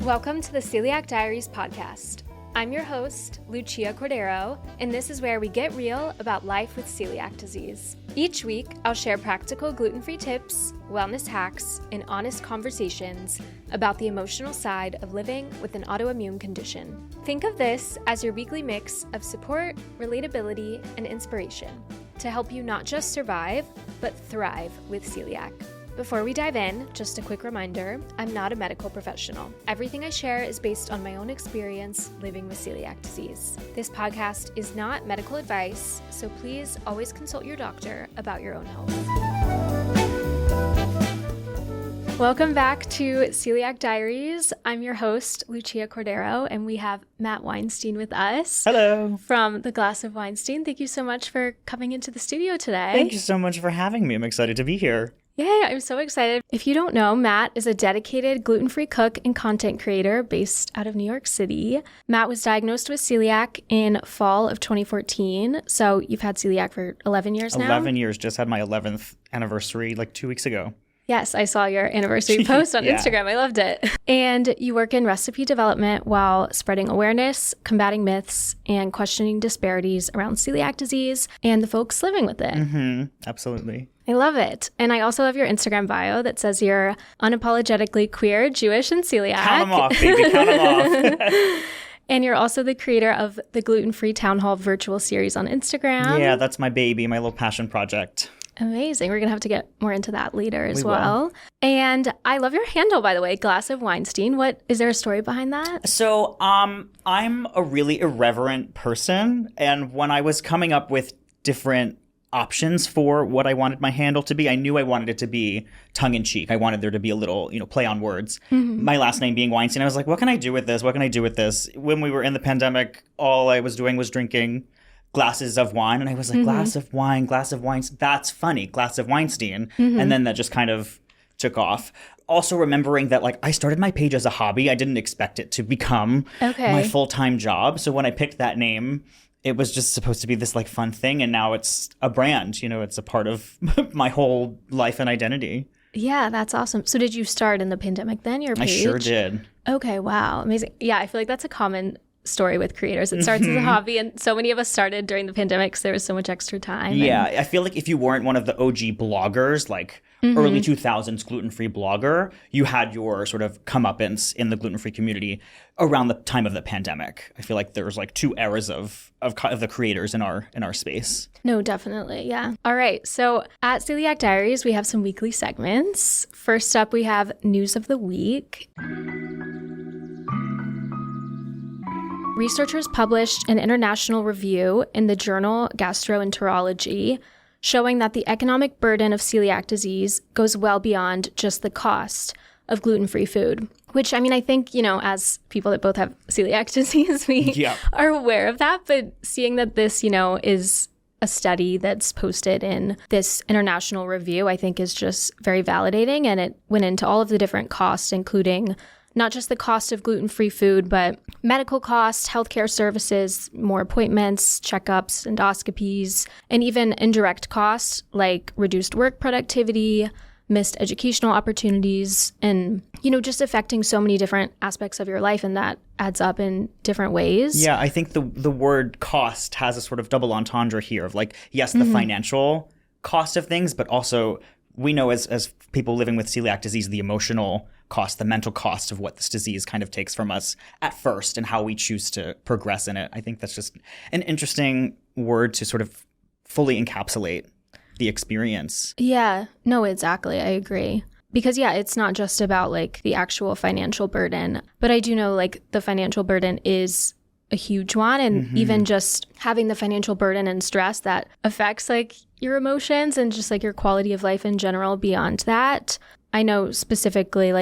Welcome to the Celiac Diaries podcast. I'm your host, Lucia Cordaro, and this is where we get real about life with celiac disease. Each week, I'll share practical gluten-free tips, wellness hacks, and honest conversations about the emotional side of living with an autoimmune condition. Think of this as your weekly mix of support, relatability, and inspiration to help you not just survive, but thrive with celiac. Before we dive in, just a quick reminder, I'm not a medical professional. Everything I share is based on my own experience living with celiac disease. This podcast is not medical advice, so please always consult your doctor about your own health. Welcome back to Celiac Diaries. I'm your host, Lucia Cordaro, and we have Matt Weinstein with us. Hello. From The Glass of Weinstein. Thank you so much for coming into the studio today. Thank you so much for having me. I'm excited to be here. Yeah, I'm so excited. If you don't know, Matt is a dedicated gluten-free cook and content creator based out of New York City. Matt was diagnosed with celiac in fall of 2014. So you've had celiac for 11 years now? 11 years. Just had my 11th anniversary like 2 weeks ago. Yes, I saw your anniversary post on Instagram. I loved it. And you work in recipe development while spreading awareness, combating myths, and questioning disparities around celiac disease and the folks living with it. Absolutely. I love it. And I also love your Instagram bio that says you're unapologetically queer, Jewish, and celiac. Count them off, baby. Count them off. And you're also the creator of the Gluten-free Town Hall virtual series on Instagram. Yeah, that's my baby, my little passion project. Amazing. We're going to have to get more into that later as well. And I love your handle, by the way, Glass of Weinstein. Is there a story behind that? So I'm a really irreverent person. And when I was coming up with different options for what I wanted my handle to be, I knew I wanted it to be tongue-in-cheek. I wanted there to be a little, play on words. My last name being Weinstein, I was like, what can I do with this? What can I do with this? When we were in the pandemic, all I was doing was drinking glasses of wine. And I was like, glass of wine, that's funny, Glass of Weinstein. And then that just kind of took off. Also remembering that I started my page as a hobby. I didn't expect it to become my full-time job. So when I picked that name, it was just supposed to be this fun thing. And now it's a brand, it's a part of my whole life and identity. Yeah, that's awesome. So did you start in the pandemic then, your page? I sure did. Okay, wow. Amazing. Yeah, I feel like that's a common story with creators. It starts as a hobby, and so many of us started during the pandemic because there was so much extra time. Yeah, I feel like if you weren't one of the OG bloggers, early 2000s gluten-free blogger, you had your sort of comeuppance in the gluten-free community around the time of the pandemic. I feel like there was 2 eras of the creators in our space. No, definitely. Yeah. All right. So at Celiac Diaries, we have some weekly segments. First up, we have News of the Week. Researchers published an international review in the journal Gastroenterology showing that the economic burden of celiac disease goes well beyond just the cost of gluten-free food, which, I think, as people that both have celiac disease, we are aware of that. But seeing that this, is a study that's posted in this international review, I think is just very validating. And it went into all of the different costs, including not just the cost of gluten-free food, but medical costs, healthcare services, more appointments, checkups, endoscopies, and even indirect costs like reduced work productivity, missed educational opportunities, and, just affecting so many different aspects of your life. And that adds up in different ways. Yeah, I think the word cost has a sort of double entendre here of yes, the financial cost of things, but also we know as people living with celiac disease, the emotional cost, the mental cost of what this disease kind of takes from us at first and how we choose to progress in it. I think that's just an interesting word to sort of fully encapsulate the experience. Yeah, no, exactly. I agree. Because, it's not just about the actual financial burden, but I do know the financial burden is a huge one. And even just having the financial burden and stress that affects your emotions and just your quality of life in general beyond that. I know specifically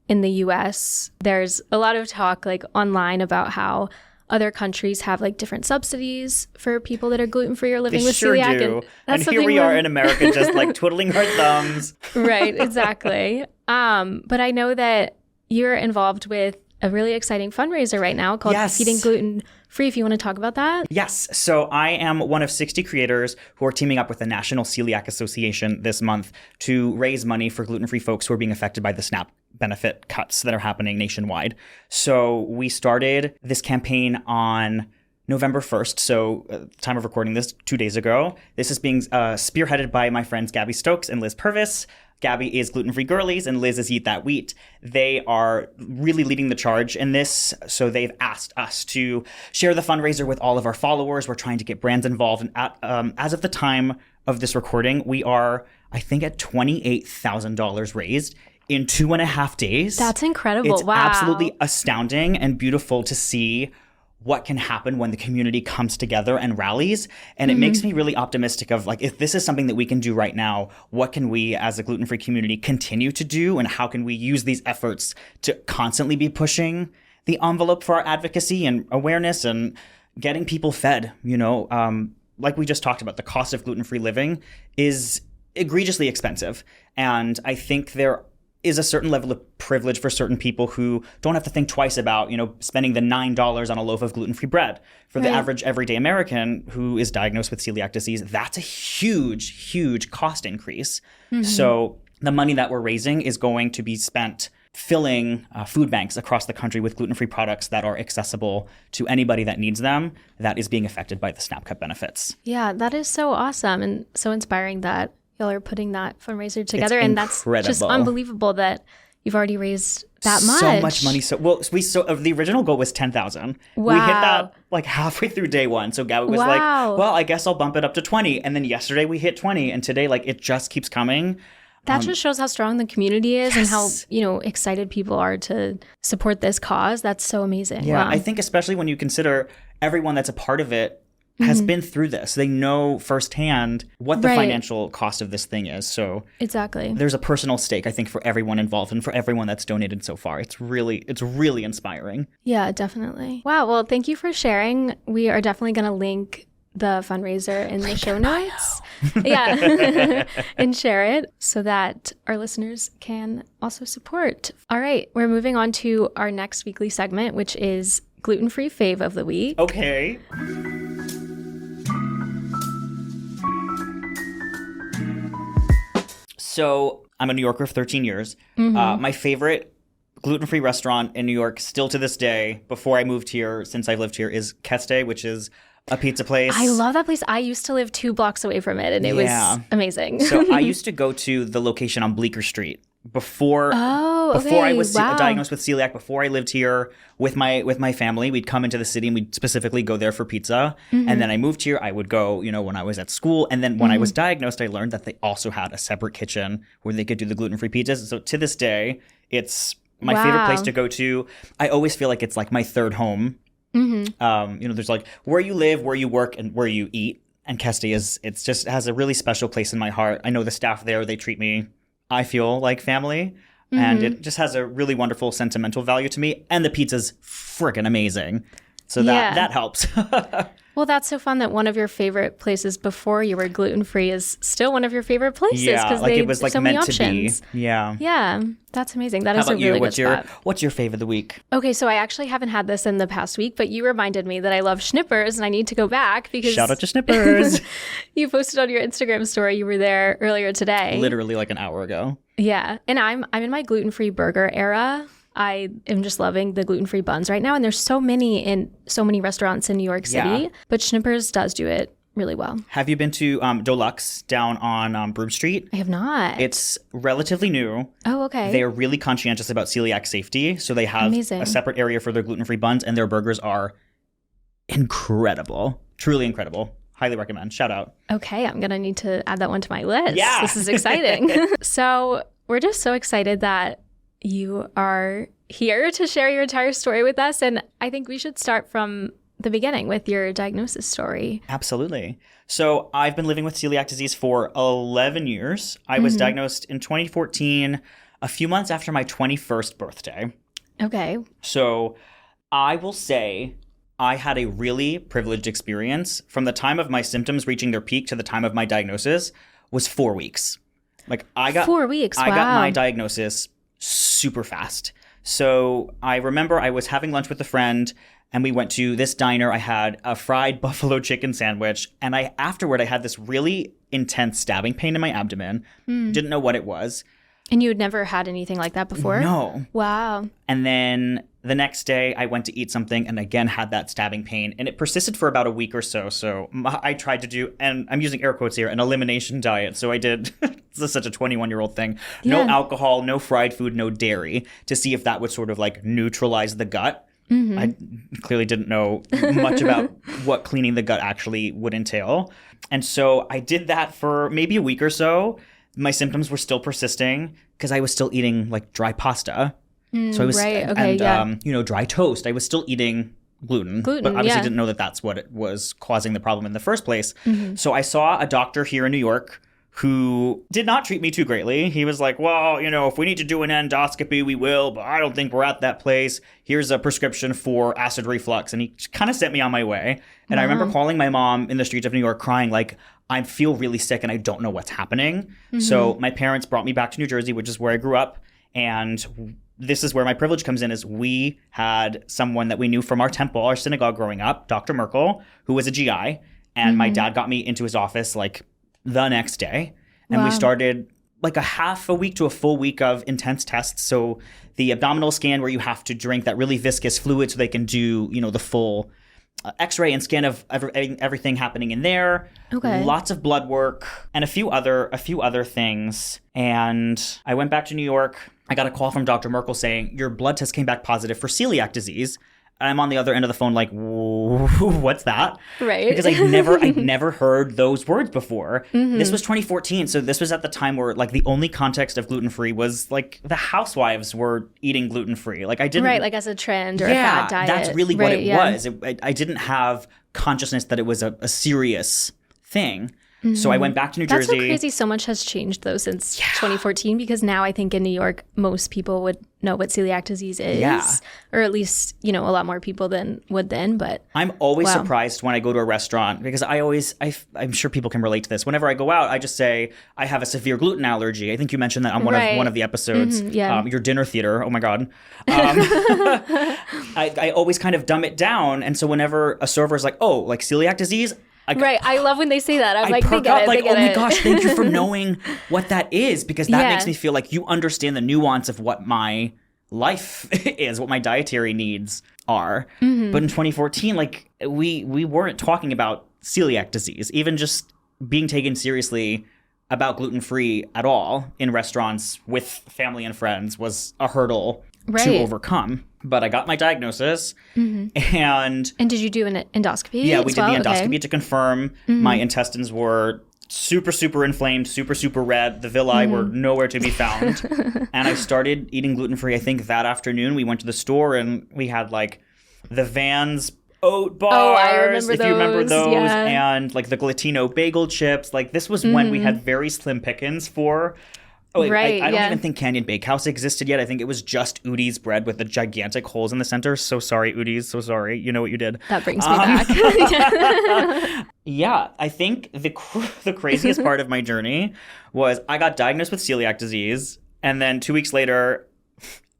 in the US, there's a lot of talk online about how other countries have different subsidies for people that are gluten-free or living with celiac. Do. And here we are in America just twiddling our thumbs. Right, exactly. But I know that you're involved with a really exciting fundraiser right now called Feeding Gluten-Free, if you want to talk about that. Yes. So I am one of 60 creators who are teaming up with the National Celiac Association this month to raise money for gluten-free folks who are being affected by the SNAP benefit cuts that are happening nationwide. So we started this campaign on November 1st. So at the time of recording this, 2 days ago. This is being spearheaded by my friends Gabby Stokes and Liz Purvis. Gabby is Gluten-free Girlies and Liz is Eat That Wheat. They are really leading the charge in this. So they've asked us to share the fundraiser with all of our followers. We're trying to get brands involved. And as of the time of this recording, we are, I think, at $28,000 raised in 2.5 days. That's incredible. It's wow. absolutely astounding and beautiful to see what can happen when the community comes together and rallies. And it makes me really optimistic of like, if this is something that we can do right now, what can we as a gluten-free community continue to do? And how can we use these efforts to constantly be pushing the envelope for our advocacy and awareness and getting people fed? You know, like we just talked about, the cost of gluten-free living is egregiously expensive. And I think there is a certain level of privilege for certain people who don't have to think twice about, you know, spending the $9 on a loaf of gluten-free bread. For the average everyday American who is diagnosed with celiac disease, that's a huge, huge cost increase. So the money that we're raising is going to be spent filling food banks across the country with gluten-free products that are accessible to anybody that needs them, that is being affected by the SNAP cut benefits. Yeah, that is so awesome and so inspiring that y'all are putting that fundraiser together. And that's just unbelievable that you've already raised that much. So much money. The original goal was 10,000. Wow. We hit that like halfway through day one. So Gabby was like, well, I guess I'll bump it up to 20. And then yesterday we hit 20. And today, like, it just keeps coming. That just shows how strong the community is and how, you know, excited people are to support this cause. That's so amazing. Yeah, wow. I think especially when you consider everyone that's a part of it has been through this. They know firsthand what the financial cost of this thing is. So exactly, there's a personal stake, I think, for everyone involved and for everyone that's donated so far. It's really inspiring. Yeah, definitely. Wow. Well, thank you for sharing. We are definitely going to link the fundraiser in the show notes. Yeah. And share it so that our listeners can also support. All right. We're moving on to our next weekly segment, which is Gluten-free Fave of the Week. Okay. So I'm a New Yorker for 13 years. My favorite gluten-free restaurant in New York still to this day, before I moved here, since I've lived here, is Keste, which is a pizza place. I love that place. I used to live 2 blocks away from it, and it was amazing. So I used to go to the location on Bleecker Street before I was diagnosed with celiac, before I lived here with my family. We'd come into the city and we'd specifically go there for pizza. And then I moved here. I would go, you know, when I was at school. And then when I was diagnosed, I learned that they also had a separate kitchen where they could do the gluten-free pizzas. So to this day, it's my favorite place to go to. I always feel like it's like my third home. You know, there's like where you live, where you work, and where you eat. And Keste it's just has a really special place in my heart. I know the staff there, they treat me, I feel like family. And it just has a really wonderful sentimental value to me. And the pizza's freaking amazing. So that helps. Well, that's so fun that one of your favorite places before you were gluten-free is still one of your favorite places. Yeah, like it was like so meant many options. to be. Yeah. Yeah, that's amazing. That How is a about you? really good spot. What's your fave of the week? Okay, so I actually haven't had this in the past week, but you reminded me that I love Schnippers and I need to go back because Shout out to Schnippers. You posted on your Instagram story you were there earlier today. Literally like an hour ago. Yeah, and I'm in my gluten-free burger era. I am just loving the gluten-free buns right now. And there's so many in so many restaurants in New York City. Yeah. But Schnippers does do it really well. Have you been to Deluxe down on Broome Street? I have not. It's relatively new. Oh, okay. They are really conscientious about celiac safety. So they have a separate area for their gluten-free buns. And their burgers are incredible. Truly incredible. Highly recommend. Shout out. Okay. I'm going to need to add that one to my list. Yeah. This is exciting. So we're just so excited that you are here to share your entire story with us. And I think we should start from the beginning with your diagnosis story. Absolutely. So I've been living with celiac disease for 11 years. I was diagnosed in 2014, a few months after my 21st birthday. Okay. So I will say I had a really privileged experience. From the time of my symptoms reaching their peak to the time of my diagnosis was 4 weeks. Like I got 4 weeks. I got my diagnosis super fast. So I remember I was having lunch with a friend and we went to this diner. I had a fried buffalo chicken sandwich and afterward I had this really intense stabbing pain in my abdomen. Didn't know what it was. And you had never had anything like that before? No. Wow. And then the next day I went to eat something and again had that stabbing pain. And it persisted for about a week or so. So I tried to do, and I'm using air quotes here, an elimination diet. So I did, this is such a 21-year-old thing. No alcohol, no fried food, no dairy, to see if that would sort of like neutralize the gut. Mm-hmm. I clearly didn't know much about what cleaning the gut actually would entail. And so I did that for maybe a week or so. My symptoms were still persisting because I was still eating like dry pasta. So I was, dry toast. I was still eating gluten, but obviously didn't know that that's what it was causing the problem in the first place. Mm-hmm. So I saw a doctor here in New York who did not treat me too greatly. He was like, well, if we need to do an endoscopy, we will, but I don't think we're at that place. Here's a prescription for acid reflux. And he kind of sent me on my way. And I remember calling my mom in the streets of New York crying like, I feel really sick and I don't know what's happening. Mm-hmm. So my parents brought me back to New Jersey, which is where I grew up. And this is where my privilege comes in, is we had someone that we knew from our temple, our synagogue growing up, Dr. Merkel, who was a GI. And my dad got me into his office like the next day. And we started like a half a week to a full week of intense tests. So the abdominal scan where you have to drink that really viscous fluid so they can do, the full X-ray and scan of everything happening in there. Okay. Lots of blood work and a few other things. And I went back to New York. I got a call from Dr. Merkel saying, your blood test came back positive for celiac disease. And I'm on the other end of the phone like, what's that? Right. Because I'd never heard those words before. Mm-hmm. This was 2014. So this was at the time where like the only context of gluten-free was like the housewives were eating gluten-free. Like I didn't. Right, like as a trend or a fad diet. That's really what it was. I didn't have consciousness that it was a serious thing. Mm-hmm. So I went back to New Jersey. That's so crazy. So much has changed, though, since 2014, because now I think in New York, most people would know what celiac disease is. Yeah. Or at least, a lot more people than would then. But I'm always surprised when I go to a restaurant because I'm sure people can relate to this. Whenever I go out, I just say, I have a severe gluten allergy. I think you mentioned that on one of the episodes. Mm-hmm, your dinner theater. Oh, my God. I always kind of dumb it down. And so whenever a server is like, oh, like celiac disease, I love when they say that. I'm like, they get it. Like, oh my gosh, thank you for knowing what that is, because that makes me feel like you understand the nuance of what my life is, what my dietary needs are. Mm-hmm. But in 2014, like we weren't talking about celiac disease, even just being taken seriously about gluten-free at all in restaurants with family and friends was a hurdle to overcome. But I got my diagnosis, and did you do an endoscopy? Yeah, we did the endoscopy to confirm my intestines were super, super inflamed, super, super red. The villi were nowhere to be found. And I started eating gluten-free, I think, that afternoon. We went to the store and we had like the Vans oat bars, I remember if you remember those, and like the Glatino bagel chips. Like this was when we had very slim pickings for... Oh, wait, I don't even think Canyon Bakehouse existed yet. I think it was just Udi's bread with the gigantic holes in the center. So sorry, Udi's. So sorry. You know what you did. That brings me back. Yeah, I think the craziest part of my journey was I got diagnosed with celiac disease. And then 2 weeks later,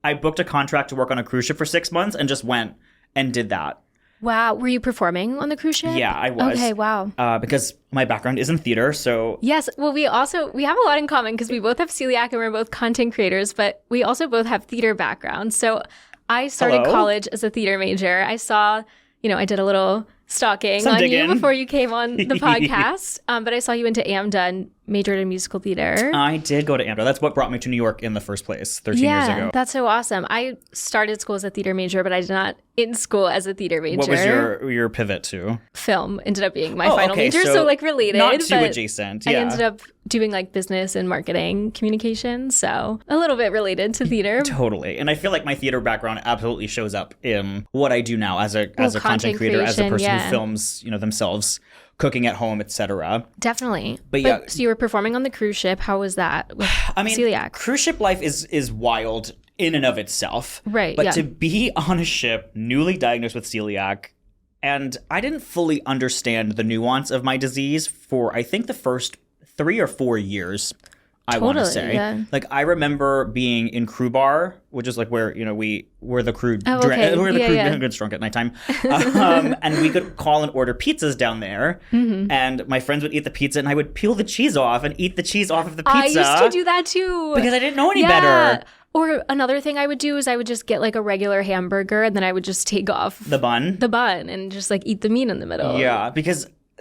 I booked a contract to work on a cruise ship for 6 months and just went and did that. Wow. Were you performing on the cruise ship? Yeah, I was. Okay, wow. Because my background is in theater, so... Yes. Well, we have a lot in common because we both have celiac and we're both content creators, but we also both have theater backgrounds. So I started college as a theater major. I saw, I did a little stalking on you before you came on the podcast, but I saw you went to AMDA and majored in musical theater. I did go to AMDA. That's what brought me to New York in the first place 13 years ago. That's so awesome. I started school as a theater major, but I did not in school as a theater major. What was your pivot to? Film ended up being my final major, so like related. Not too adjacent, yeah. I ended up doing like business and marketing communications, so a little bit related to theater. Totally. And I feel like my theater background absolutely shows up in what I do now as a content creator, as a person who films, themselves cooking at home, etc. Definitely. But so you were performing on the cruise ship. How was that with celiac? Cruise ship life is wild in and of itself. Right. But to be on a ship, newly diagnosed with celiac, and I didn't fully understand the nuance of my disease for, I think, the first 3 or 4 years I want to Totally, say. yeah. Like, I remember being in crew bar, which is like where, where the crew, gets drunk at nighttime. And we could call and order pizzas down there. Mm-hmm. And my friends would eat the pizza and I would peel the cheese off and eat the cheese off of the pizza. I used to do that too. Because I didn't know any better. Or another thing I would do is I would just get like a regular hamburger and then I would just take off the bun and just like eat the meat in the middle. Yeah,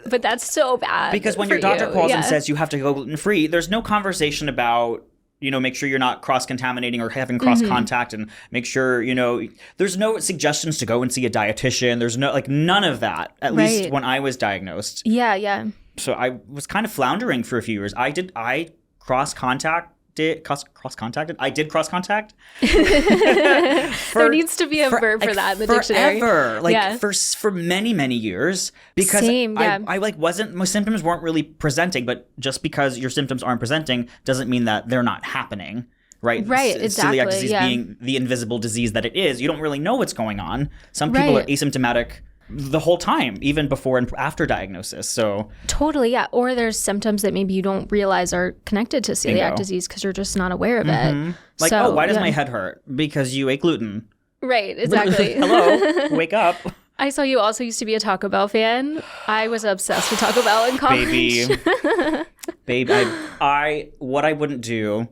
but that's so bad. Because when your doctor calls and says you have to go gluten-free, there's no conversation about, make sure you're not cross-contaminating or having cross-contact and make sure, there's no suggestions to go and see a dietitian. There's no, like, none of that, at least when I was diagnosed. Yeah. So I was kind of floundering for a few years. I did cross-contact. I did cross-contact. There needs to be a verb for that in the dictionary. Forever. For many, many years. Because my symptoms weren't really presenting, but just because your symptoms aren't presenting doesn't mean that they're not happening. Right? Right, exactly. Celiac disease being the invisible disease that it is, you don't really know what's going on. Some people are asymptomatic the whole time, even before and after diagnosis. So totally, yeah. Or there's symptoms that maybe you don't realize are connected to celiac disease because you're just not aware of it. Like, why does my head hurt? Because you ate gluten. Right, exactly. Hello, wake up. I saw you also used to be a Taco Bell fan. I was obsessed with Taco Bell in college. Babe, what I wouldn't do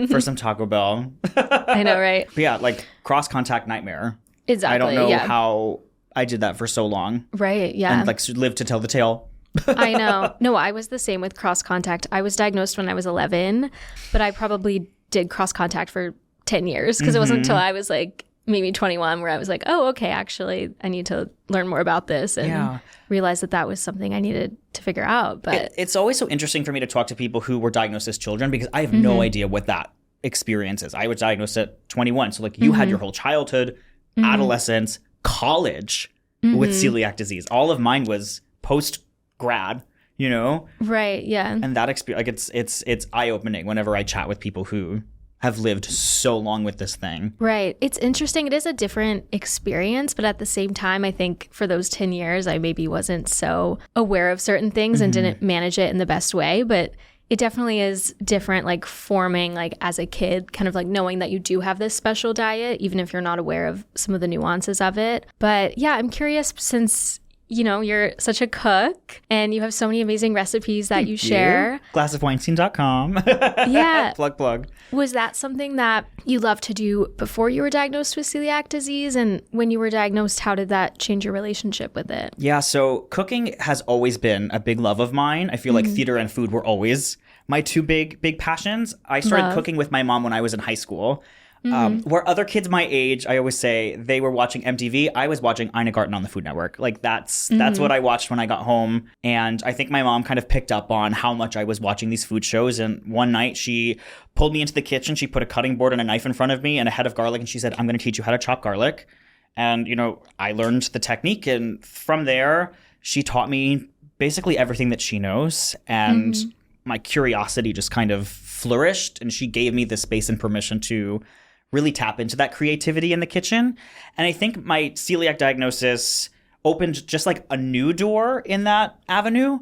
for some Taco Bell. I know, right? But yeah, like cross-contact nightmare. Exactly. I don't know how I did that for so long. Right, yeah. And like live to tell the tale. I know. No, I was the same with cross-contact. I was diagnosed when I was 11, but I probably did cross-contact for 10 years because it wasn't until I was like maybe 21 where I was like, oh, okay, actually, I need to learn more about this and realize that was something I needed to figure out. But it's always so interesting for me to talk to people who were diagnosed as children because I have no idea what that experience is. I was diagnosed at 21. So like you had your whole childhood, adolescence, college with celiac disease. All of mine was post-grad, Right, yeah. And that experience, like it's eye-opening whenever I chat with people who have lived so long with this thing. Right. It's interesting. It is a different experience, but at the same time, I think for those 10 years, I maybe wasn't so aware of certain things and didn't manage it in the best way. But it definitely is different, like forming like as a kid, kind of like knowing that you do have this special diet, even if you're not aware of some of the nuances of it. But yeah, I'm curious since you're such a cook and you have so many amazing recipes that you share. Glassofweinstein.com. Yeah. Plug. Was that something that you loved to do before you were diagnosed with celiac disease? And when you were diagnosed, how did that change your relationship with it? Yeah, so cooking has always been a big love of mine. I feel like theater and food were always my two big passions. I started cooking with my mom when I was in high school. Where other kids my age, I always say they were watching MTV. I was watching Ina Garten on the Food Network. Like that's what I watched when I got home. And I think my mom kind of picked up on how much I was watching these food shows. And one night she pulled me into the kitchen. She put a cutting board and a knife in front of me and a head of garlic. And she said, I'm going to teach you how to chop garlic. And, I learned the technique. And from there, she taught me basically everything that she knows. And my curiosity just kind of flourished. And she gave me the space and permission to really tap into that creativity in the kitchen. And I think my celiac diagnosis opened just like a new door in that avenue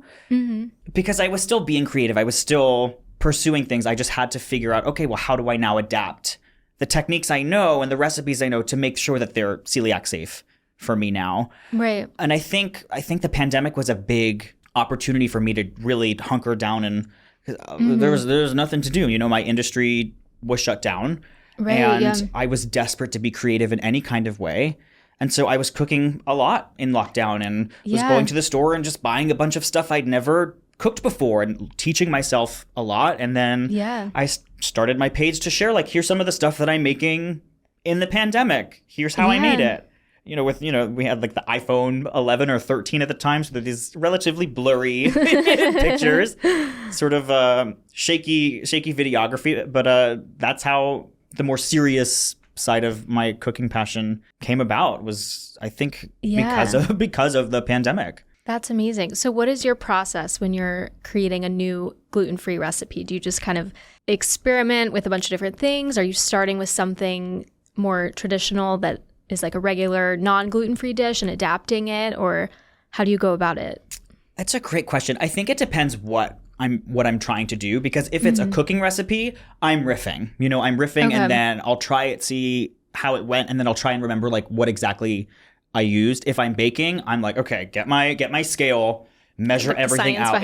because I was still being creative. I was still pursuing things. I just had to figure out, okay, well, how do I now adapt the techniques I know and the recipes I know to make sure that they're celiac safe for me now? Right. And I think the pandemic was a big opportunity for me to really hunker down and there was nothing to do. My industry was shut down. Right, and I was desperate to be creative in any kind of way. And so I was cooking a lot in lockdown and was going to the store and just buying a bunch of stuff I'd never cooked before and teaching myself a lot. And then I started my page to share, like, here's some of the stuff that I'm making in the pandemic. Here's how I made it. We had like the iPhone 11 or 13 at the time, so that these relatively blurry pictures, sort of shaky videography. But that's how the more serious side of my cooking passion came about, was I think because of the pandemic. That's amazing. So what is your process when you're creating a new gluten-free recipe? Do you just kind of experiment with a bunch of different things? Are you starting with something more traditional that is like a regular non-gluten-free dish and adapting it? Or how do you go about it? That's a great question. I think it depends what what I'm trying to do. Because if it's a cooking recipe, I'm riffing. I'm riffing and then I'll try it, see how it went, and then I'll try and remember like what exactly I used. If I'm baking, I'm like, okay, get my scale, measure like everything out.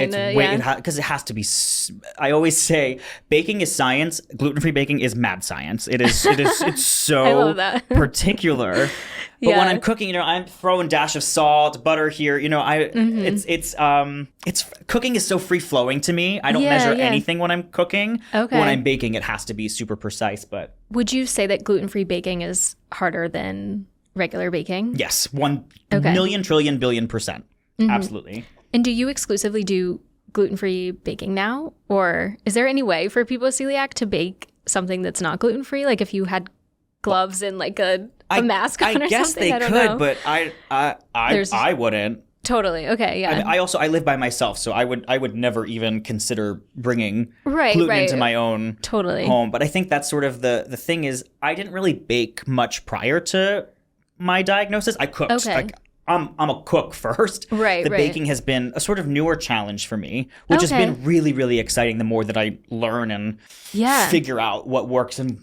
Because it has to be. I always say baking is science. Gluten-free baking is mad science. It's so I love that. particular. But when I'm cooking, I'm throwing dash of salt, butter here. It's cooking is so free flowing to me. I don't measure anything when I'm cooking. Okay. When I'm baking, it has to be super precise. But would you say that gluten-free baking is harder than regular baking? Yes, 1,000,000 trillion billion %. Absolutely. And do you exclusively do gluten-free baking now? Or is there any way for people with celiac to bake something that's not gluten-free? Like if you had gloves and like a mask on or something? I guess they could, but I wouldn't. Totally. Okay. Yeah. I live by myself, so I would never even consider bringing gluten into my own home. But I think that's sort of the thing is I didn't really bake much prior to my diagnosis. I cooked. Okay. Like I'm a cook first. Right. The baking has been a sort of newer challenge for me, which has been really, really exciting. The more that I learn and figure out what works, and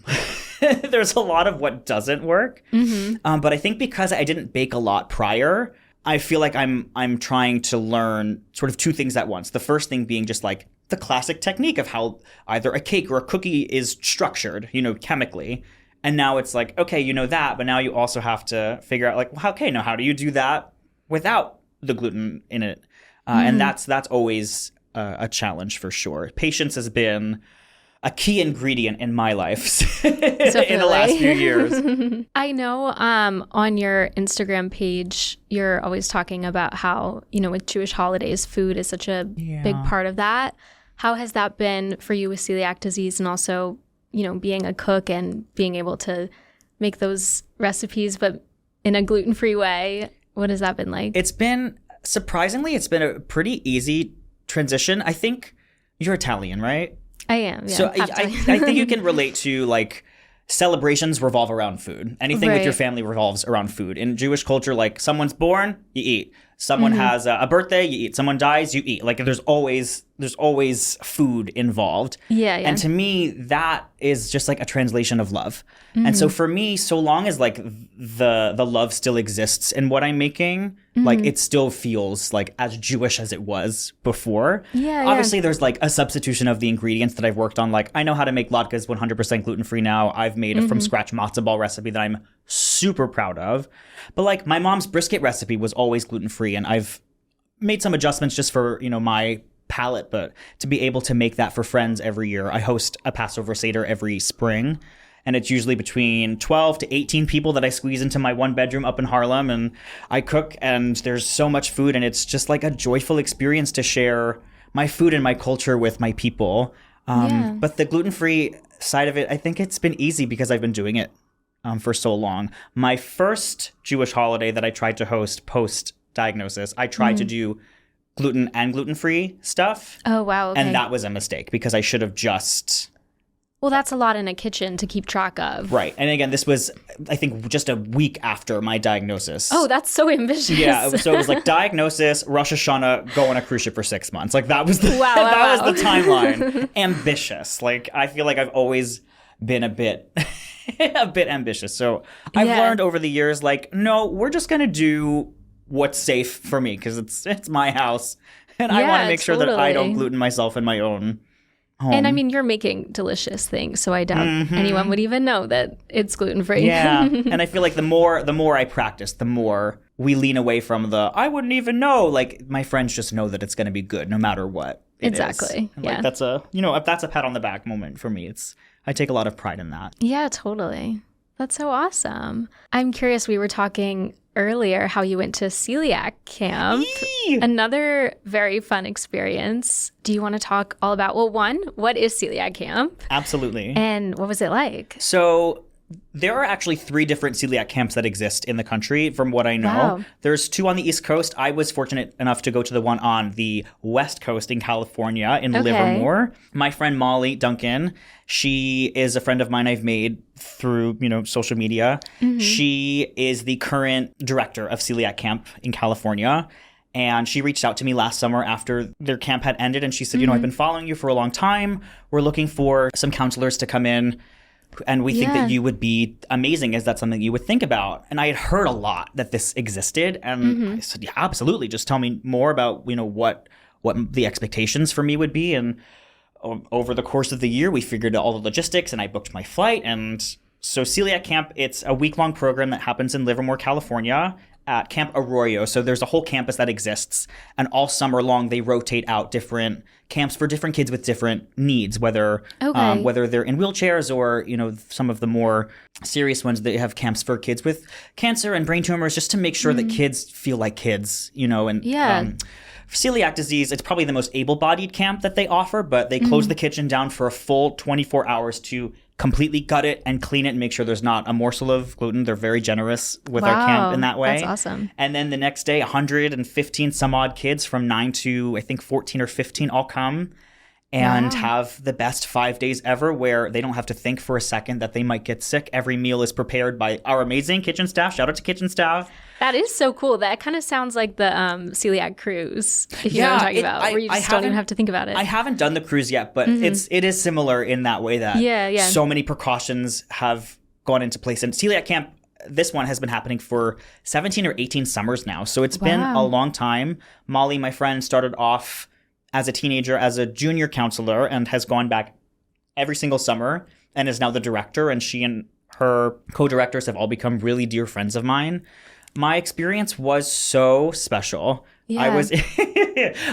there's a lot of what doesn't work. But I think because I didn't bake a lot prior, I feel like I'm trying to learn sort of two things at once. The first thing being just like the classic technique of how either a cake or a cookie is structured, chemically. And now it's like, okay, you know that, but now you also have to figure out like, well, okay, now how do you do that without the gluten in it? And that's always a challenge for sure. Patience has been a key ingredient in my life in the last few years. I know on your Instagram page, you're always talking about how, with Jewish holidays, food is such a big part of that. How has that been for you with celiac disease and also being a cook and being able to make those recipes, but in a gluten-free way? What has that been like? Surprisingly, it's been a pretty easy transition. I think you're Italian, right? I am, yeah. So I think you can relate to like celebrations revolve around food. Anything with your family revolves around food. In Jewish culture, like someone's born, you eat. Someone has a birthday, you eat. Someone dies, you eat. Like there's always food involved. Yeah. And to me, that is just like a translation of love. And so for me, so long as like the love still exists in what I'm making, like it still feels like as Jewish as it was before. Obviously, there's like a substitution of the ingredients that I've worked on. Like I know how to make latkes 100% gluten-free now. I've made a from scratch matzo ball recipe that I'm super proud of. But like my mom's brisket recipe was always gluten-free, and I've made some adjustments just for, my palate, but to be able to make that for friends every year. I host a Passover Seder every spring, and it's usually between 12 to 18 people that I squeeze into my one bedroom up in Harlem, and I cook, and there's so much food, and it's just like a joyful experience to share my food and my culture with my people. But the gluten-free side of it, I think it's been easy because I've been doing it for so long. My first Jewish holiday that I tried to host post-diagnosis, I tried to do gluten and gluten-free stuff. Oh, wow. Okay. And that was a mistake because I should have just... Well, that's a lot in a kitchen to keep track of. Right. And again, this was, I think, just a week after my diagnosis. Oh, that's so ambitious. Yeah. So it was like diagnosis, Rosh Hashanah, go on a cruise ship for 6 months. Like that was the, was the timeline. Ambitious. Like I feel like I've always been a bit ambitious. So I've learned over the years, like, no, we're just going to do what's safe for me because it's my house. And I want to make sure that I don't gluten myself in my own home. And I mean, you're making delicious things, so I doubt anyone would even know that it's gluten-free. Yeah. And I feel like the more I practice, the more we lean away from I wouldn't even know. Like my friends just know that it's going to be good no matter what it is. Exactly. And like that's that's a pat on the back moment for me. I take a lot of pride in that. Yeah, totally. That's so awesome. I'm curious, we were talking earlier how you went to Celiac Camp. Yee! Another very fun experience. Do you want to talk all about, well, one, what is Celiac Camp? Absolutely. And what was it like? So there are actually 3 different celiac camps that exist in the country, from what I know. Wow. There's 2 on the East Coast. I was fortunate enough to go to the one on the West Coast in California, in Livermore. My friend Molly Duncan, she is a friend of mine I've made through, social media. Mm-hmm. She is the current director of Celiac Camp in California. And she reached out to me last summer after their camp had ended. And she said, I've been following you for a long time. We're looking for some counselors to come in. And we think that you would be amazing. Is that something you would think about? And I had heard a lot that this existed. And I said, yeah, absolutely. Just tell me more about, what the expectations for me would be. And over the course of the year, we figured out all the logistics and I booked my flight. And so Celiac Camp, it's a week-long program that happens in Livermore, California at Camp Arroyo. So there's a whole campus that exists. And all summer long, they rotate out different camps for different kids with different needs, whether they're in wheelchairs or, some of the more serious ones. They have camps for kids with cancer and brain tumors just to make sure that kids feel like kids, for celiac disease, it's probably the most able-bodied camp that they offer, but they close the kitchen down for a full 24 hours to completely gut it and clean it and make sure there's not a morsel of gluten. They're very generous with our camp in that way. That's awesome. And then the next day, 115 some odd kids from 9 to, I think, 14 or 15 all come and have the best 5 days ever where they don't have to think for a second that they might get sick. Every meal is prepared by our amazing kitchen staff. Shout out to kitchen staff. That is so cool. That kind of sounds like the celiac cruise, if you know what I'm talking about, where you just don't even have to think about it. I haven't done the cruise yet, but it is similar in that way that so many precautions have gone into place. And Celiac Camp, this one has been happening for 17 or 18 summers now. So it's been a long time. Molly, my friend, started off as a teenager as a junior counselor and has gone back every single summer and is now the director. And she and her co-directors have all become really dear friends of mine. My experience was so special. Yeah.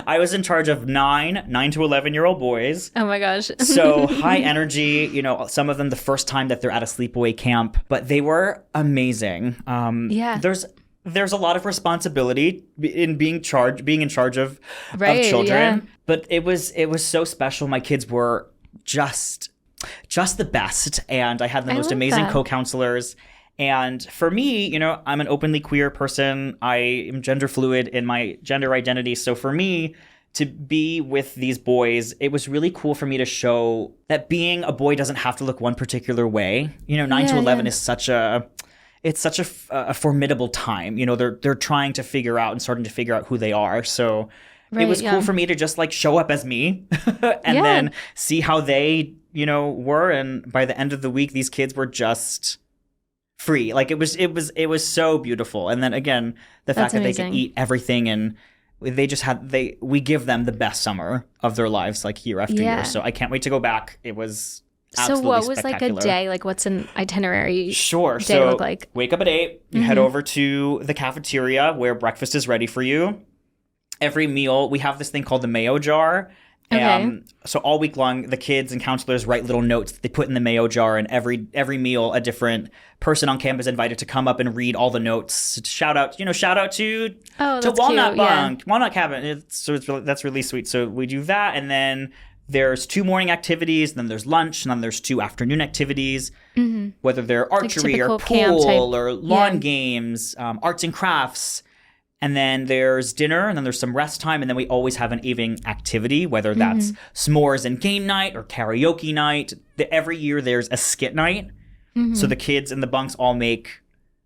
I was in charge of 9 to 11-year-old boys. Oh my gosh. So high energy, some of them the first time that they're at a sleepaway camp, but they were amazing. There's a lot of responsibility in being in charge of children. Yeah. But it was so special. My kids were just the best. And I had the most amazing co-counselors. And for me, I'm an openly queer person. I am gender fluid in my gender identity. So for me to be with these boys, it was really cool for me to show that being a boy doesn't have to look one particular way. 9 to 11 is such a formidable time. They're trying to figure out and starting to figure out who they are. So it was cool for me to just show up as me and then see how they, were. And by the end of the week, these kids were just free. It was so beautiful. And then again, the fact that they can eat everything and we give them the best summer of their lives, year after year. So I can't wait to go back. It was absolutely So what was a day? What's an itinerary day look like? Wake up at 8, you head over to the cafeteria where breakfast is ready for you. Every meal, we have this thing called the mayo jar. So all week long, the kids and counselors write little notes that they put in the mayo jar, and every meal, a different person on campus is invited to come up and read all the notes. Shout out to Walnut Bunk, Walnut Cabin. That's really sweet. So we do that, and then there's 2 morning activities, then there's lunch, and then there's 2 afternoon activities, whether they're archery or pool or lawn games, arts and crafts. And then there's dinner, and then there's some rest time, and then we always have an evening activity, whether that's s'mores and game night or karaoke night. Every year there's a skit night. So the kids in the bunks all make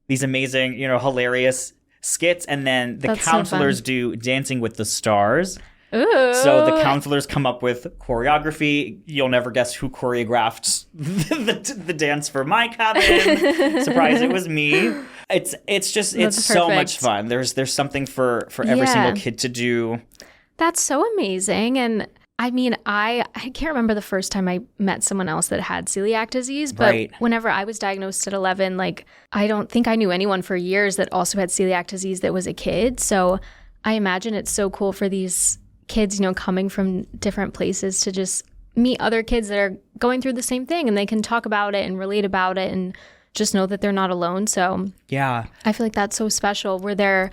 these amazing, hilarious skits, and then the counselors do Dancing with the Stars. Ooh. So the counselors come up with choreography. You'll never guess who choreographed the dance for my cabin. Surprise, it was me. It's so much fun. There's something for every single kid to do. That's so amazing. And I mean, I can't remember the first time I met someone else that had celiac disease, but whenever I was diagnosed at 11, I don't think I knew anyone for years that also had celiac disease that was a kid. So I imagine it's so cool for these kids, coming from different places to just meet other kids that are going through the same thing, and they can talk about it and relate about it and just know that they're not alone. So yeah, I feel like that's so special. Were there,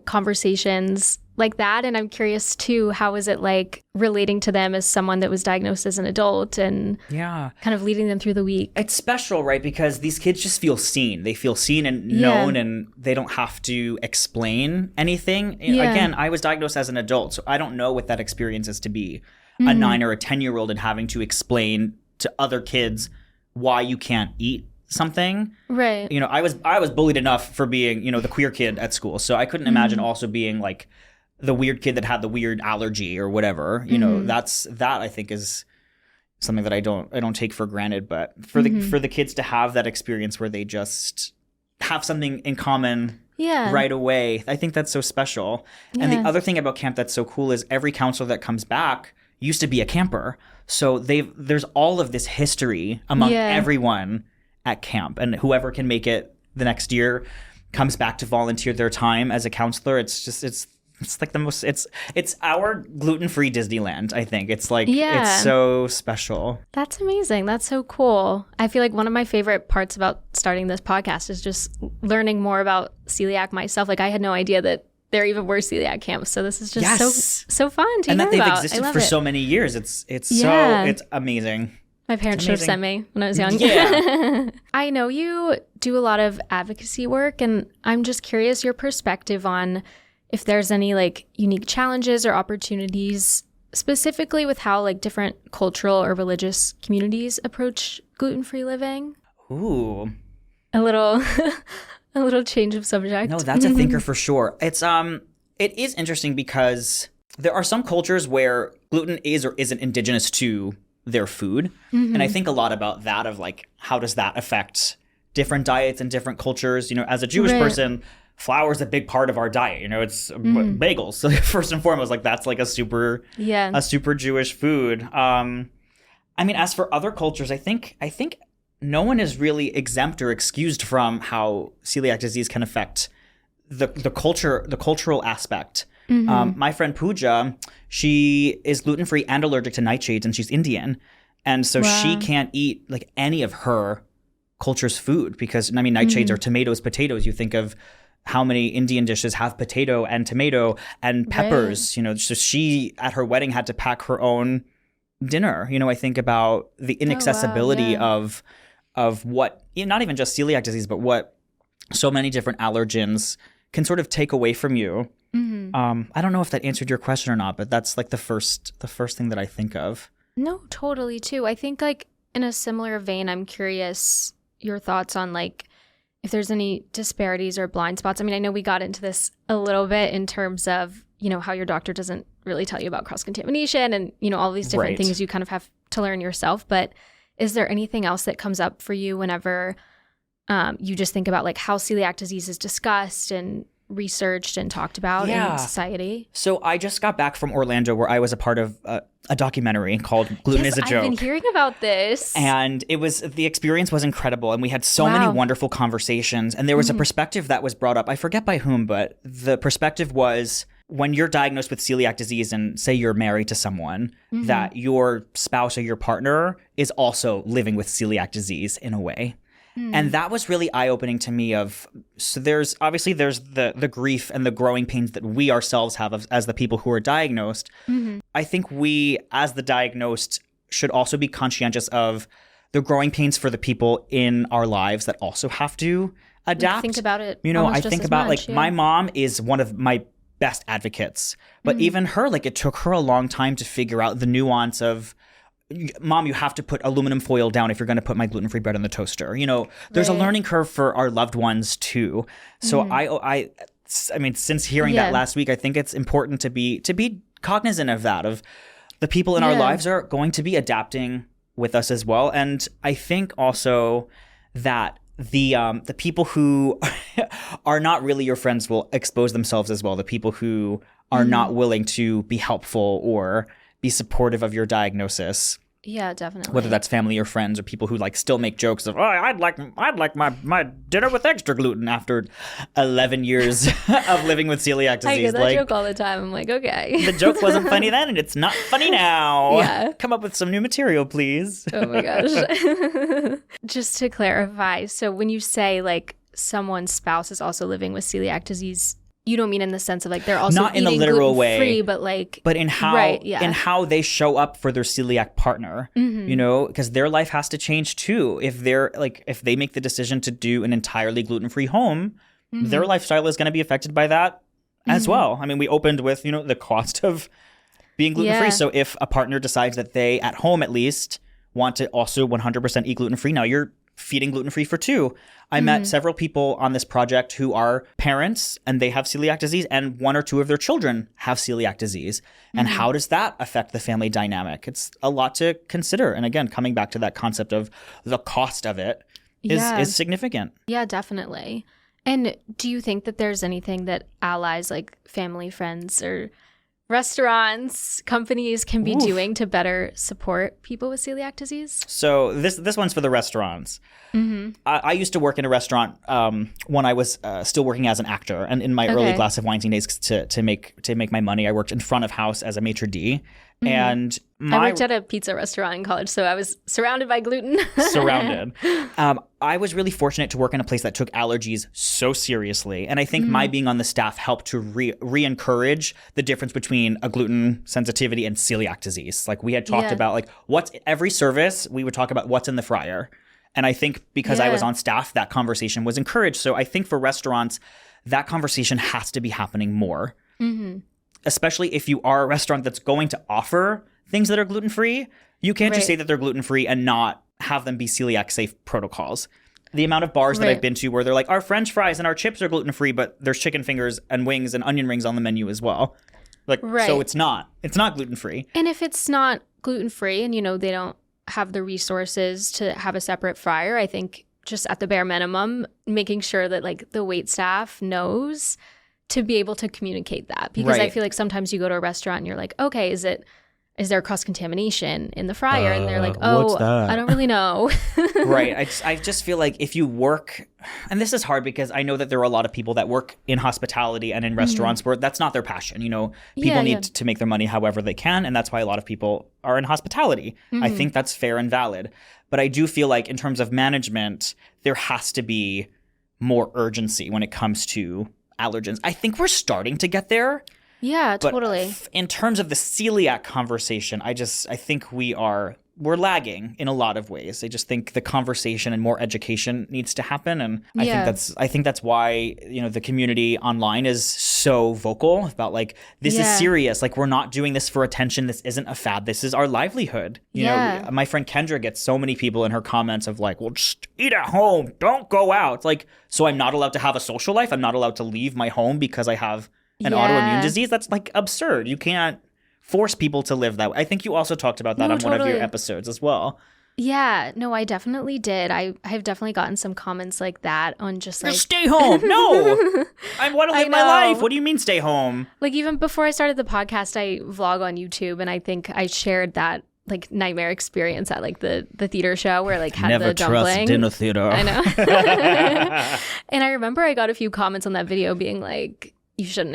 conversations like that? And I'm curious too, how is it like relating to them as someone that was diagnosed as an adult and kind of leading them through the week? It's special, right? Because these kids just feel seen. They feel seen and known, and they don't have to explain anything. Again, I was diagnosed as an adult, so I don't know what that experience is to be a 9 or a 10-year-old and having to explain to other kids why you can't eat something. Right. I was bullied enough for being, the queer kid at school. So I couldn't imagine also being the weird kid that had the weird allergy or whatever. You know, that I think is something that I don't take for granted. But for the kids to have that experience where they just have something in common right away, I think that's so special. Yeah. And the other thing about camp that's so cool is every counselor that comes back used to be a camper. So there's all of this history among everyone at camp, and whoever can make it the next year comes back to volunteer their time as a counselor. It's like the most, it's our gluten-free Disneyland, I think. It's like, it's so special. That's amazing. That's so cool. I feel like one of my favorite parts about starting this podcast is just learning more about celiac myself. Like, I had no idea that there even were celiac camps. So this is just so fun to hear about. And that they've existed for so many years. It's amazing. My parents should have sent me when I was young. Yeah. I know you do a lot of advocacy work, and I'm just curious your perspective on if there's any like unique challenges or opportunities specifically with how like different cultural or religious communities approach gluten-free living. Ooh. A little change of subject. No, that's a thinker for sure. It is interesting because there are some cultures where gluten is or isn't indigenous to their food. And I think a lot about that, of like, how does that affect different diets and different cultures? You know, as a Jewish person, flour is a big part of our diet. You know, it's bagels. So first and foremost, like, that's like a super Jewish food. I mean, as for other cultures, I think no one is really exempt or excused from how celiac disease can affect the cultural aspect. My friend Pooja, she is gluten-free and allergic to nightshades, and she's Indian. And so she can't eat like any of her culture's food because, I mean, nightshades are tomatoes, potatoes. You think of how many Indian dishes have potato and tomato and peppers, you know, so she at her wedding had to pack her own dinner. You know, I think about the inaccessibility of what, not even just celiac disease, but what so many different allergens can sort of take away from you. I don't know if that answered your question or not, but that's like the first thing that I think of. No, totally too. I think like in a similar vein, I'm curious your thoughts on like if there's any disparities or blind spots. I mean, I know we got into this a little bit in terms of, you know, how your doctor doesn't really tell you about cross-contamination and, you know, all these different things you kind of have to learn yourself. But is there anything else that comes up for you whenever you just think about like how celiac disease is discussed and researched and talked about in society? So I just got back from Orlando, where I was a part of a documentary called Gluten is a Joke. I've been hearing about this. And the experience was incredible. And we had so many wonderful conversations. And there was a perspective that was brought up. I forget by whom, but the perspective was, when you're diagnosed with celiac disease and say you're married to someone, that your spouse or your partner is also living with celiac disease in a way. And that was really eye-opening to me. So there's the grief and the growing pains that we ourselves have as the people who are diagnosed. I think we, as the diagnosed, should also be conscientious of the growing pains for the people in our lives that also have to adapt. Think about it. You know, I think about my mom is one of my best advocates, but even her, like, it took her a long time to figure out the nuance of, Mom, you have to put aluminum foil down if you're going to put my gluten-free bread in the toaster. You know, there's a learning curve for our loved ones too. So I mean, since hearing that last week, I think it's important to be cognizant of that, of the people in our lives are going to be adapting with us as well. And I think also that the people who are not really your friends will expose themselves as well. The people who are not willing to be helpful or be supportive of your diagnosis. Yeah, definitely. Whether that's family or friends, or people who like still make jokes of, oh, I'd like my dinner with extra gluten after 11 years of living with celiac disease. I get that joke all the time. I'm like, okay. The joke wasn't funny then, and it's not funny now. Yeah. Come up with some new material, please. Oh my gosh. Just to clarify, so when you say like someone's spouse is also living with celiac disease, you don't mean in the sense of like they're also not in a literal way, but like, but in how in how they show up for their celiac partner, you know, because their life has to change too. If they make the decision to do an entirely gluten-free home, their lifestyle is going to be affected by that as well. I mean, we opened with, you know, the cost of being gluten-free. So if a partner decides that they, at home at least, want to also 100% eat gluten-free, now you're feeding gluten-free for two. I met several people on this project who are parents and they have celiac disease, and one or two of their children have celiac disease. And how does that affect the family dynamic? It's a lot to consider. And again, coming back to that concept of the cost of it is significant. Yeah, definitely. And do you think that there's anything that allies like family, friends, or restaurants, companies can be doing to better support people with celiac disease? So this one's for the restaurants. I used to work in a restaurant when I was still working as an actor, and in my early glass of Weinstein days to make my money, I worked in front of house as a maitre d'. And I worked at a pizza restaurant in college, so I was surrounded by gluten. Surrounded. I was really fortunate to work in a place that took allergies so seriously. And I think my being on the staff helped to re-encourage the difference between a gluten sensitivity and celiac disease. Like we had talked about like every service, we would talk about what's in the fryer. And I think because I was on staff, that conversation was encouraged. So I think for restaurants, that conversation has to be happening more. Especially if you are a restaurant that's going to offer things that are gluten-free. You can't just say that they're gluten-free and not have them be celiac safe protocols. The amount of bars that I've been to where they're like, our French fries and our chips are gluten-free, but there's chicken fingers and wings and onion rings on the menu as well. Like, so it's not gluten-free. And if it's not gluten-free and, they don't have the resources to have a separate fryer, I think just at the bare minimum, making sure that like the wait staff knows to be able to communicate that. Because I feel like sometimes you go to a restaurant and you're like, okay, is there cross-contamination in the fryer? And they're like, oh, I don't really know. Right. I just feel like if you work, and this is hard because I know that there are a lot of people that work in hospitality and in restaurants where that's not their passion. People need to make their money however they can. And that's why a lot of people are in hospitality. I think that's fair and valid. But I do feel like in terms of management, there has to be more urgency when it comes to allergens. I think we're starting to get there. Yeah, but totally. In terms of the celiac conversation, I think we're lagging in a lot of ways. I just think the conversation and more education needs to happen, and I think that's why the community online is so vocal about like this is serious. Like we're not doing this for attention. This isn't a fad. This is our livelihood. You know, my friend Kendra gets so many people in her comments of like, well, just eat at home. Don't go out. It's like, so I'm not allowed to have a social life. I'm not allowed to leave my home because I have an autoimmune disease. That's like absurd. You can't force people to live that way. I think you also talked about that on one of your episodes as well. Yeah, no, I definitely did. I have definitely gotten some comments like that on just like... Stay home. No, I want to live my life. What do you mean stay home? Like even before I started the podcast, I vlog on YouTube, and I think I shared that like nightmare experience at like the theater show where like had the dumpling. Never trust in a theater. I know. And I remember I got a few comments on that video being like, you shouldn't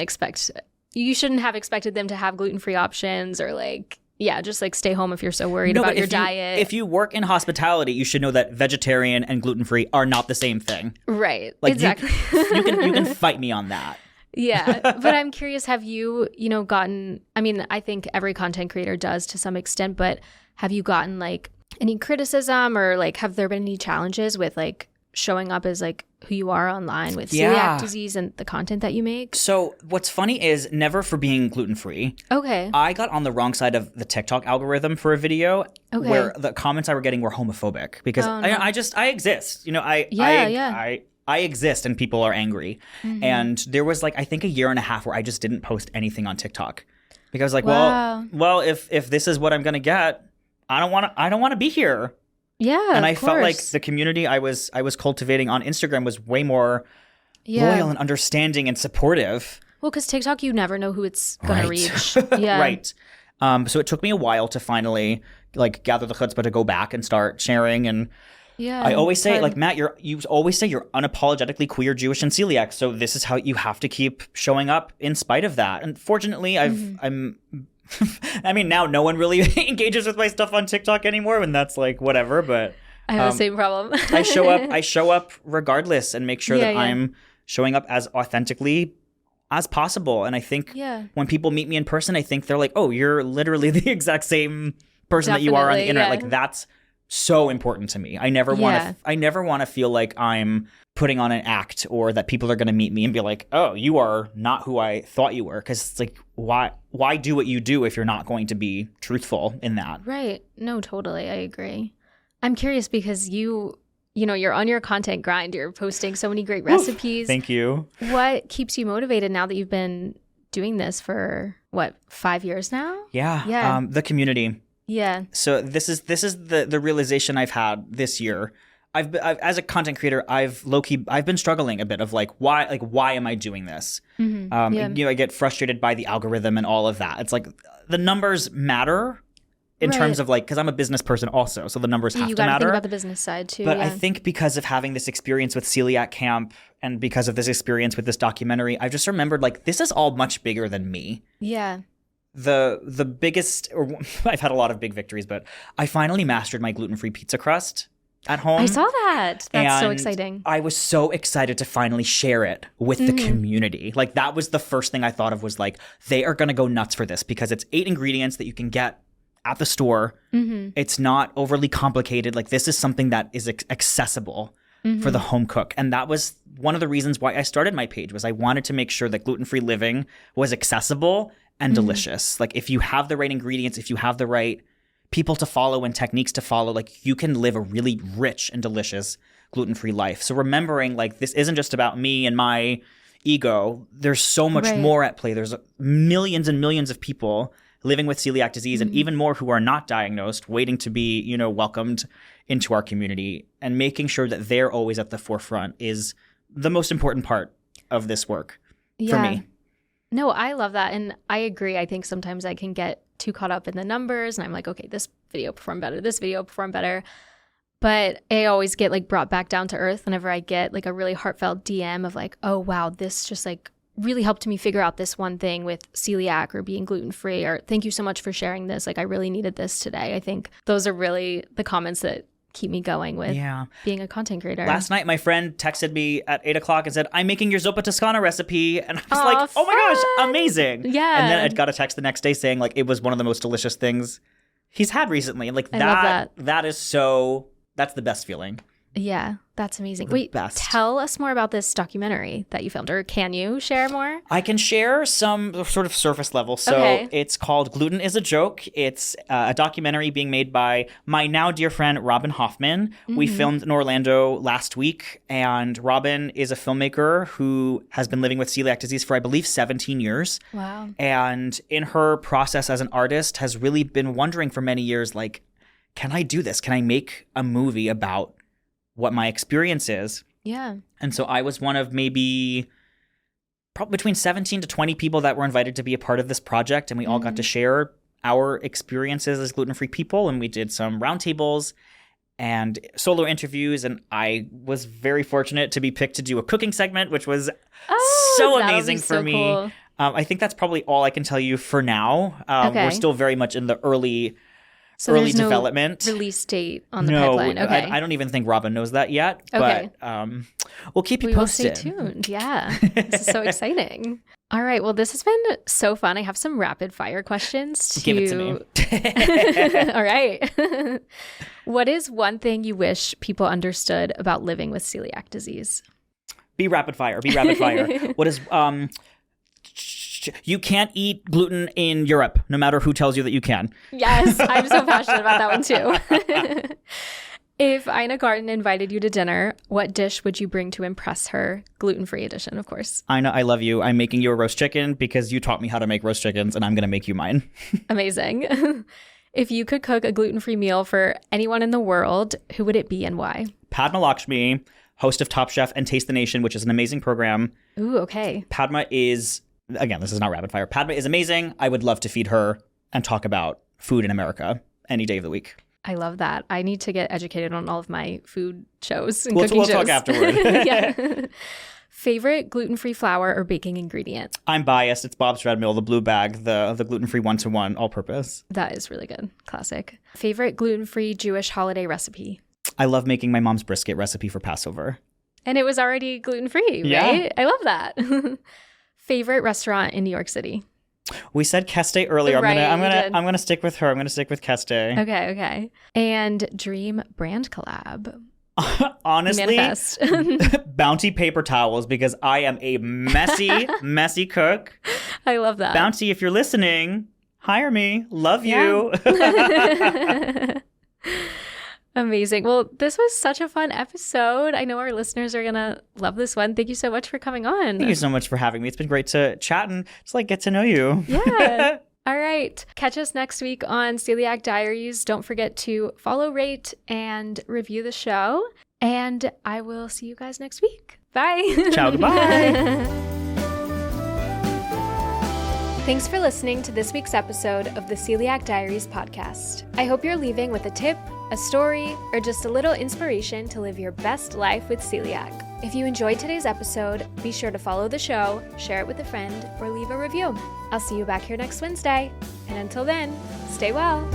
have expected them to have gluten-free options, or like, just like stay home if you're so worried about your diet. If you work in hospitality, you should know that vegetarian and gluten-free are not the same thing. Right. Like exactly. You can fight me on that. Yeah. But I'm curious, have you, gotten, I mean, I think every content creator does to some extent, but have you gotten like any criticism, or like have there been any challenges with like showing up as like who you are online with celiac disease and the content that you make? So what's funny is never for being gluten-free. Okay. I got on the wrong side of the TikTok algorithm for a video where the comments I were getting were homophobic because I exist. I exist and people are angry. And there was like, I think a year and a half where I just didn't post anything on TikTok because I was like, well, if this is what I'm going to get, I don't want to be here. Yeah, and I felt like the community I was cultivating on Instagram was way more loyal and understanding and supportive. Well, because TikTok, you never know who it's going to reach. Yeah, right. So it took me a while to finally like gather the chutzpah to go back and start sharing. And I always say, like Matt, you always say you're unapologetically queer, Jewish, and celiac. So this is how you have to keep showing up in spite of that. And fortunately, I'm. I mean, now no one really engages with my stuff on TikTok anymore, and that's like whatever. But I have the same problem. I show up regardless, and make sure that I'm showing up as authentically as possible. And I think when people meet me in person, I think they're like, "Oh, you're literally the exact same person that you are on the internet." Like that's so important to me. I never want to feel like I'm putting on an act, or that people are going to meet me and be like, "Oh, you are not who I thought you were." Because it's like, why do what you do if you're not going to be truthful in that? Right. No, totally. I agree. I'm curious because you you're on your content grind. You're posting so many great recipes. Thank you. What keeps you motivated now that you've been doing this for, 5 years now? Yeah. The community. Yeah. So this is the realization I've had this year. I've as a content creator, I've been struggling a bit of why am I doing this? Mm-hmm. I get frustrated by the algorithm and all of that. It's like the numbers matter in terms of because I'm a business person also, so the numbers have to matter. You got to think about the business side too. But I think because of having this experience with Celiac Camp and because of this experience with this documentary, I've just remembered this is all much bigger than me. Yeah. The biggest, I've had a lot of big victories, but I finally mastered my gluten-free pizza crust at home. I saw that. That's so exciting. I was so excited to finally share it with the community. That was the first thing I thought of was they are going to go nuts for this because it's 8 ingredients that you can get at the store. Mm-hmm. It's not overly complicated. This is something that is accessible for the home cook. And that was one of the reasons why I started my page was I wanted to make sure that gluten-free living was accessible and delicious. If you have the right ingredients, if you have the right people to follow and techniques to follow, you can live a really rich and delicious gluten-free life. So remembering this isn't just about me and my ego. There's so much more at play. There's millions and millions of people living with celiac disease and even more who are not diagnosed, waiting to be, welcomed into our community, and making sure that they're always at the forefront is the most important part of this work for me. No, I love that. And I agree. I think sometimes I can get too caught up in the numbers and I'm like, okay, this video performed better. This video performed better. But I always get brought back down to earth whenever I get a really heartfelt DM of oh, wow, this just really helped me figure out this one thing with celiac or being gluten-free, or thank you so much for sharing this. I really needed this today. I think those are really the comments that keep me going with being a content creator. Last night, my friend texted me at 8 o'clock and said, I'm making your zuppa Toscana recipe. And I was oh my gosh, amazing. Yeah. And then I got a text the next day saying it was one of the most delicious things he's had recently. And I love that is that's the best feeling. Yeah, that's amazing. Wait, tell us more about this documentary that you filmed, or can you share more? I can share some sort of surface level. So It's called Gluten is a Joke. It's a documentary being made by my now dear friend, Robin Hoffman. Mm-hmm. We filmed in Orlando last week, and Robin is a filmmaker who has been living with celiac disease for, I believe, 17 years. Wow. And in her process as an artist has really been wondering for many years, can I do this? Can I make a movie about what my experience is? Yeah. And so I was one of maybe probably between 17 to 20 people that were invited to be a part of this project. And we all got to share our experiences as gluten-free people. And we did some roundtables and solo interviews. And I was very fortunate to be picked to do a cooking segment, which was so amazing for me. Cool. I think that's probably all I can tell you for now. We're still very much in the early development. Release date on the pipeline. Okay. I don't even think Robin knows that yet. Okay. But we'll keep you posted. Will stay tuned. Yeah. This is so exciting. All right. Well, this has been so fun. I have some rapid fire questions to give it to me. All right. What is one thing you wish people understood about living with celiac disease? Be rapid fire. What is you can't eat gluten in Europe, no matter who tells you that you can. Yes, I'm so passionate about that one too. If Ina Garten invited you to dinner, what dish would you bring to impress her? Gluten-free edition, of course. Ina, I love you. I'm making you a roast chicken because you taught me how to make roast chickens, and I'm going to make you mine. Amazing. If you could cook a gluten-free meal for anyone in the world, who would it be and why? Padma Lakshmi, host of Top Chef and Taste the Nation, which is an amazing program. Ooh, okay. Padma is... Again, this is not rapid fire. Padma is amazing. I would love to feed her and talk about food in America any day of the week. I love that. I need to get educated on all of my food shows and cooking shows. We'll talk afterward. Yeah. Favorite gluten-free flour or baking ingredient? I'm biased. It's Bob's Red Mill, the blue bag, the gluten-free 1-to-1 all-purpose. That is really good. Classic. Favorite gluten-free Jewish holiday recipe? I love making my mom's brisket recipe for Passover. And it was already gluten-free, right? Yeah. I love that. Favorite restaurant in New York City? We said Keste earlier. Right, I'm gonna stick with her. I'm gonna stick with Keste. Okay. And dream brand collab? Honestly, Manifest. Bounty paper towels, because I am a messy cook. I love that. Bounty, if you're listening, hire me. Love you. Amazing. Well, this was such a fun episode. I know our listeners are going to love this one. Thank you so much for coming on. Thank you so much for having me. It's been great to chat and just like get to know you. Yeah. All right. Catch us next week on Celiac Diaries. Don't forget to follow, rate, and review the show. And I will see you guys next week. Bye. Ciao. Goodbye. Thanks for listening to this week's episode of the Celiac Diaries podcast. I hope you're leaving with a tip, a story, or just a little inspiration to live your best life with celiac. If you enjoyed today's episode, be sure to follow the show, share it with a friend, or leave a review. I'll see you back here next Wednesday. And until then, stay well.